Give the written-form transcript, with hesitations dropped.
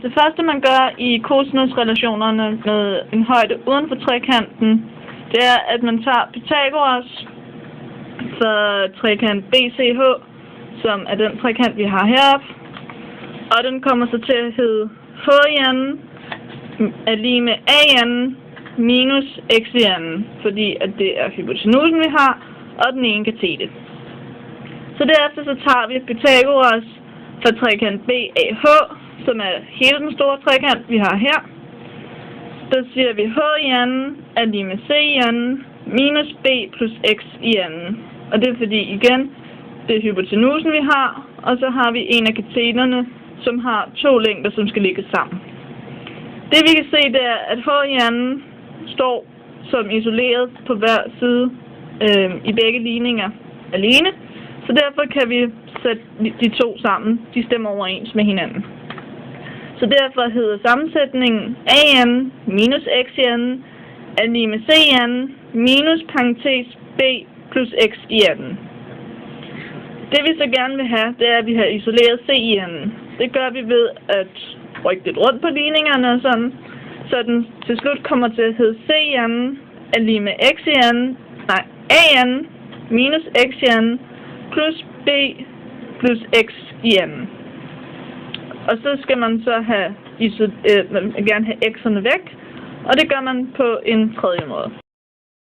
Det første, man gør i kosinusrelationerne med en højde uden for trekanten, det er, at man tager Pythagoras for trekant BCH, som er den trekant, vi har heroppe. Og den kommer så til at hedde h i anden er lige med a i anden minus x i anden, fordi at det er hypotenusen, vi har, og den ene katete. Så derefter så tager vi Pythagoras for trekant BAH, som er hele den store trekant, vi har her. Der siger vi h i anden er lige med c i anden minus b plus x i anden. Og det er fordi, igen, det er hypotenusen, vi har, og så har vi en af kateterne, som har to længder, som skal ligge sammen. Det vi kan se, det er, at h i anden står som isoleret på hver side i begge ligninger alene. Så derfor kan vi sætte de to sammen. De stemmer overens med hinanden. Så derfor hedder sammensætningen a i anden minus x i anden er lige med c i anden minus parentes b plus x i anden. Det vi så gerne vil have, det er, at vi har isoleret c i anden. Det gør vi ved at rykke lidt rundt på ligningerne og sådan, så den til slut kommer til at hedde c i anden er lige med x i anden, nej, a i anden minus x i anden plus b plus x i anden. Og så skal man så have, gerne have x'erne væk, og det gør man på en tredje måde.